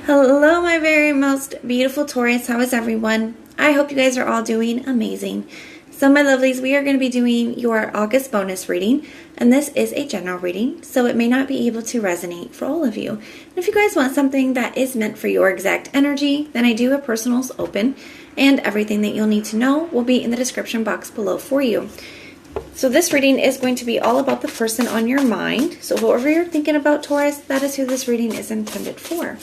Hello, my very most beautiful Taurus. How is everyone? I hope you guys are all doing amazing. So, my lovelies, we are going to be doing your August bonus reading, and this is a general reading, so it may not be able to resonate for all of you. And if you guys want something that is meant for your exact energy, then I do have personals open, and everything that you'll need to know will be in the description box below for you. So this reading is going to be all about the person on your mind. So whoever you're thinking about, Taurus, that is who this reading is intended for.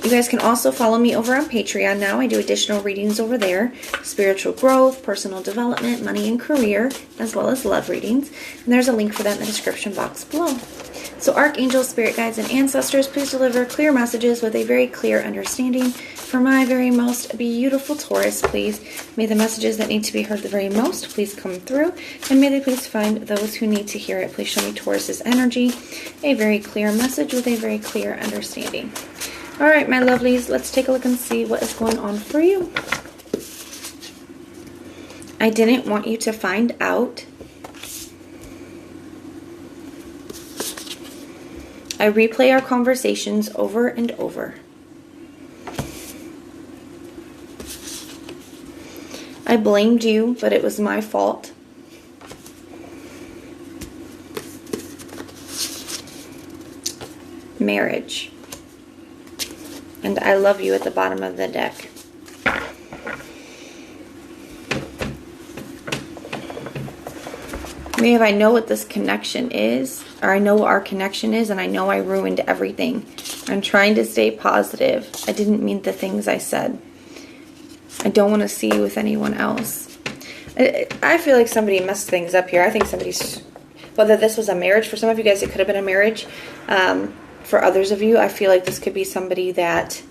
You guys can also follow me over on Patreon now. I do additional readings over there. Spiritual growth, personal development, money and career, as well as love readings. And there's a link for that in the description box below. So archangels, spirit guides, and ancestors, please deliver clear messages with a very clear understanding. For my very most beautiful Taurus, please, may the messages that need to be heard the very most please come through. And may they please find those who need to hear it. Please show me Taurus's energy. A very clear message with a very clear understanding. All right, my lovelies, let's take a look and see what is going on for you. I didn't want you to find out. I replay our conversations over and over. I blamed you, but it was my fault. Marriage. And I love you at the bottom of the deck. Maybe I know what this connection is, or I know what our connection is, and I know I ruined everything. I'm trying to stay positive. I didn't mean the things I said. I don't want to see you with anyone else. I feel like somebody messed things up here. I think somebody's, whether this was a marriage, for some of you guys it could have been a marriage. For others of you, I feel like this could be somebody that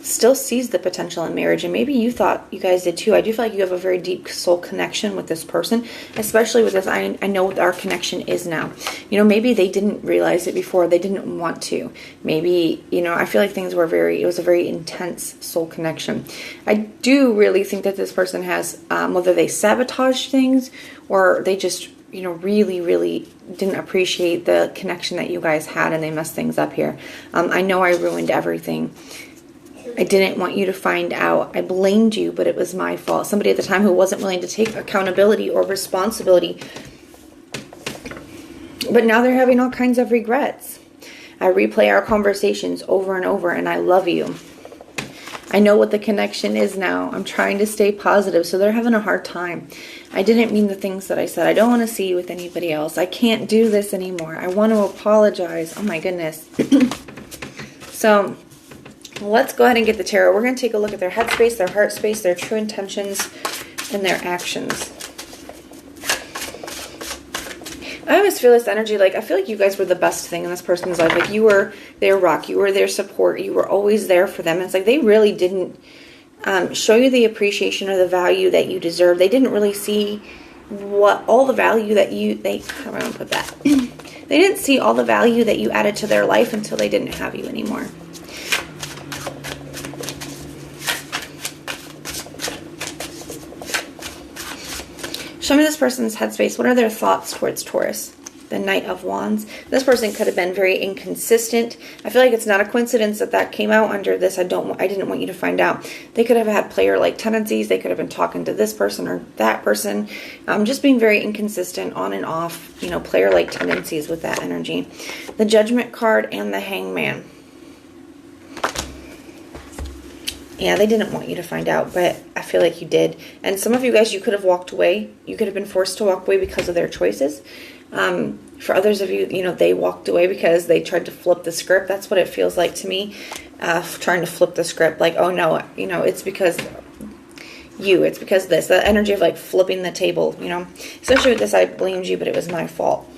still sees the potential in marriage, and maybe you thought you guys did too. I do feel like you have a very deep soul connection with this person, especially with this. I know what our connection is now. You know, maybe they didn't realize it before. They didn't want to. Maybe, you know, I feel like things were it was a very intense soul connection. I do really think that this person has, whether they sabotage things or they just, you know, really didn't appreciate the connection that you guys had, and they messed things up here. I know I ruined everything. I didn't want you to find out. I blamed you, but it was my fault. Somebody at the time who wasn't willing to take accountability or responsibility. But now they're having all kinds of regrets. I replay our conversations over and over, and I love you. I know what the connection is now. I'm trying to stay positive, so they're having a hard time. I didn't mean the things that I said. I don't want to see you with anybody else. I can't do this anymore. I want to apologize. Oh my goodness. So let's go ahead and get the tarot. We're going to take a look at their headspace, their heart space, their true intentions, and their actions. I always feel this energy, like, I feel like you guys were the best thing in this person's life. Like, you were their rock. You were their support. You were always there for them. And it's like they really didn't show you the appreciation or the value that you deserve. They didn't really see all the value that how am I going to put that? They didn't see all the value that you added to their life until they didn't have you anymore. Show me this person's headspace. What are their thoughts towards Taurus? The Knight of Wands. This person could have been very inconsistent. I feel like it's not a coincidence that came out under this. I didn't want you to find out. They could have had player-like tendencies. They could have been talking to this person or that person. Just being very inconsistent on and off, you know, player-like tendencies with that energy. The Judgment card and the Hangman. Yeah, they didn't want you to find out, but I feel like you did. And some of you guys, you could have walked away. You could have been forced to walk away because of their choices. For others of you, you know, they walked away because they tried to flip the script. That's what it feels like to me, trying to flip the script. Like, oh no, you know, it's because it's because this. The energy of like flipping the table, you know. Especially with this, I blamed you, but it was my fault.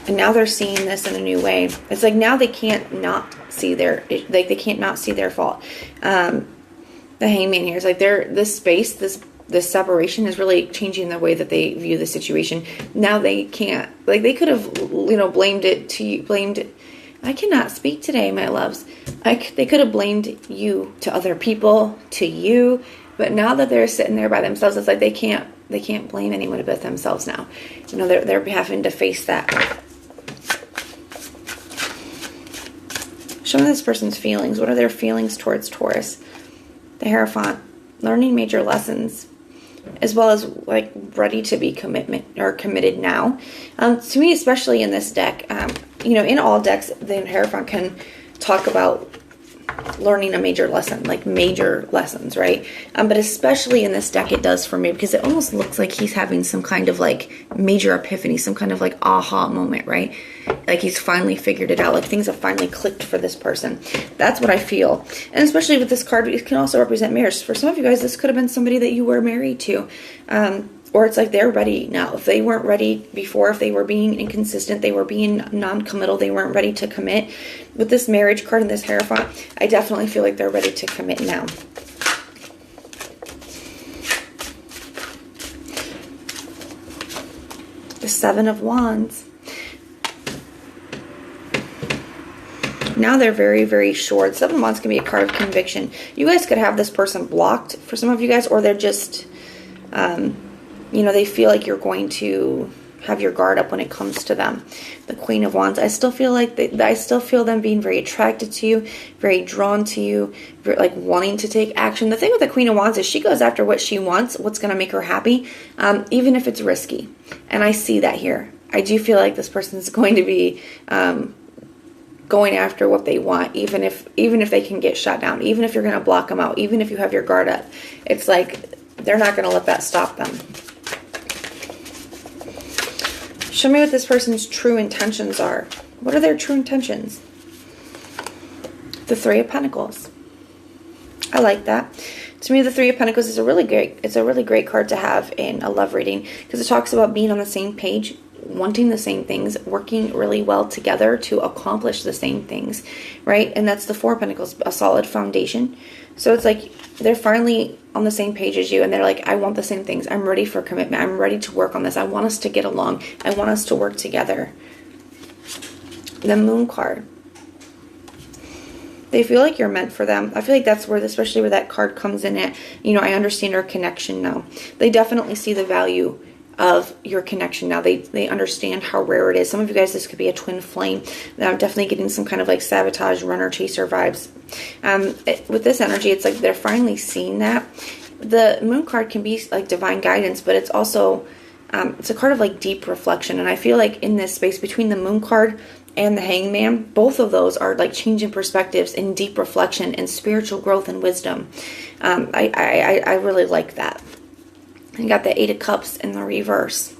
And now they're seeing this in a new way. It's like now they can't not see they can't not see their fault. The Hangman here is like this space, this separation is really changing the way that they view the situation. Now they can't, like, they could have, you know, blamed it. I cannot speak today, my loves. They could have blamed you to other people, to you, but now that they're sitting there by themselves, it's like they can't blame anyone but themselves now. You know, they're having to face that. Show me this person's feelings. What are their feelings towards Taurus? The Hierophant, learning major lessons, as well as like ready to be committed now. To me, especially in this deck, you know, in all decks, the Hierophant can talk about learning a major lesson, like major lessons, right? But especially in this deck, it does for me, because it almost looks like he's having some kind of like major epiphany, some kind of like aha moment, right? Like he's finally figured it out, like things have finally clicked for this person. That's what I feel. And especially with this card, it can also represent marriage. For some of you guys, this could have been somebody that you were married to. Or it's like they're ready now. If they weren't ready before, if they were being inconsistent, they were being non-committal, they weren't ready to commit. With this marriage card and this Hierophant, I definitely feel like they're ready to commit now. The Seven of Wands. Now they're very, very sure. The Seven of Wands can be a card of conviction. You guys could have this person blocked for some of you guys, or they're just... you know, they feel like you're going to have your guard up when it comes to them. The Queen of Wands, I still feel like I still feel them being very attracted to you, very drawn to you, very, like wanting to take action. The thing with the Queen of Wands is she goes after what she wants, what's going to make her happy, even if it's risky. And I see that here. I do feel like this person's going to be going after what they want, even if they can get shot down, even if you're going to block them out, even if you have your guard up. It's like they're not going to let that stop them. Show me what this person's true intentions are. What are their true intentions? The Three of Pentacles. I like that. To me, the Three of Pentacles is a really great card to have in a love reading, because it talks about being on the same page, wanting the same things, working really well together to accomplish the same things, right? And that's the Four of Pentacles, a solid foundation. So it's like they're finally on the same page as you, and they're like, I want the same things. I'm ready for commitment. I'm ready to work on this. I want us to get along. I want us to work together. The Moon card. They feel like you're meant for them. I feel like that's where, especially where that card comes in at, you know, I understand our connection now. They definitely see the value of your connection now. They understand how rare it is. Some of you guys, this could be a twin flame. Now I'm definitely getting some kind of like sabotage, runner, chaser vibes. With this energy, it's like they're finally seeing that. The Moon card can be like divine guidance, but it's also, it's a card of like deep reflection. And I feel like in this space between the Moon card and the Hangman, both of those are like changing perspectives and deep reflection and spiritual growth and wisdom. I really like that. You got the Eight of Cups in the reverse.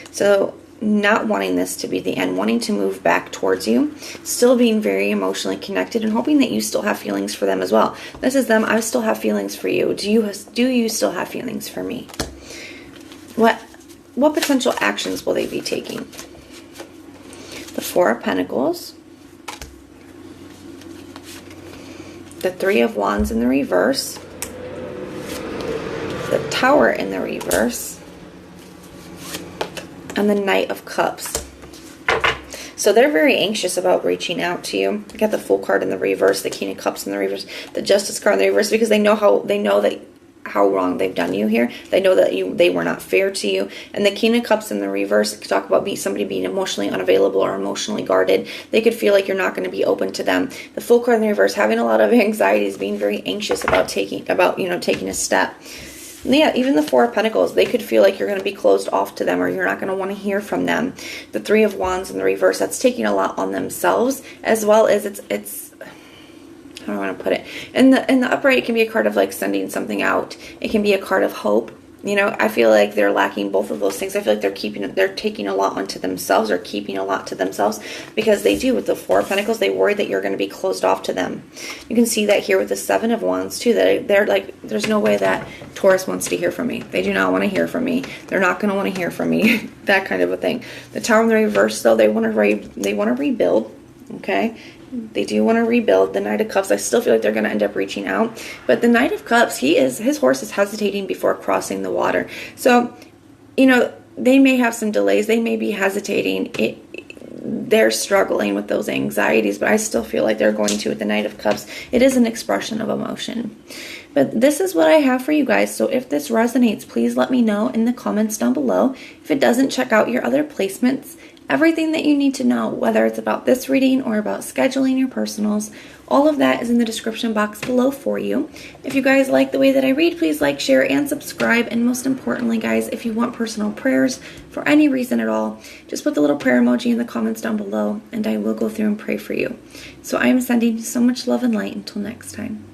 So not wanting this to be the end, wanting to move back towards you, still being very emotionally connected and hoping that you still have feelings for them as well. This is them. I still have feelings for you. Do you still have feelings for me? What potential actions will they be taking? The Four of Pentacles. The Three of Wands in the reverse. The Tower in the reverse, and the Knight of Cups. So they're very anxious about reaching out to you. I got the Fool card in the reverse, the King of Cups in the reverse, the Justice card in the reverse, because they know how wrong they've done you here. They know that they were not fair to you. And the King of Cups in the reverse could talk about somebody being emotionally unavailable or emotionally guarded. They could feel like you're not going to be open to them. The Fool card in the reverse, having a lot of anxieties, being very anxious about taking a step. Yeah, even the Four of Pentacles, they could feel like you're going to be closed off to them, or you're not going to want to hear from them. The Three of Wands in the reverse, that's taking a lot on themselves, as well as it's how do I want to put it? In the upright, it can be a card of like sending something out. It can be a card of hope. You know, I feel like they're lacking both of those things. I feel like they're taking a lot onto themselves, or keeping a lot to themselves, because they do. With the Four of Pentacles, they worry that you're going to be closed off to them. You can see that here with the Seven of Wands too, that they're like, there's no way that Taurus wants to hear from me. They do not want to hear from me. They're not going to want to hear from me. That kind of a thing. The Tower in the reverse, though, they want to rebuild. Okay. They do want to rebuild. The Knight of Cups, I still feel like they're going to end up reaching out. But the Knight of Cups, his horse is hesitating before crossing the water. So, you know, they may have some delays. They may be hesitating. They're struggling with those anxieties, but I still feel like they're going to with the Knight of Cups. It is an expression of emotion. But this is what I have for you guys. So if this resonates, please let me know in the comments down below. If it doesn't, check out your other placements. Everything that you need to know, whether it's about this reading or about scheduling your personals, all of that is in the description box below for you. If you guys like the way that I read, please like, share, and subscribe. And most importantly, guys, if you want personal prayers for any reason at all, just put the little prayer emoji in the comments down below, and I will go through and pray for you. So I am sending you so much love and light until next time.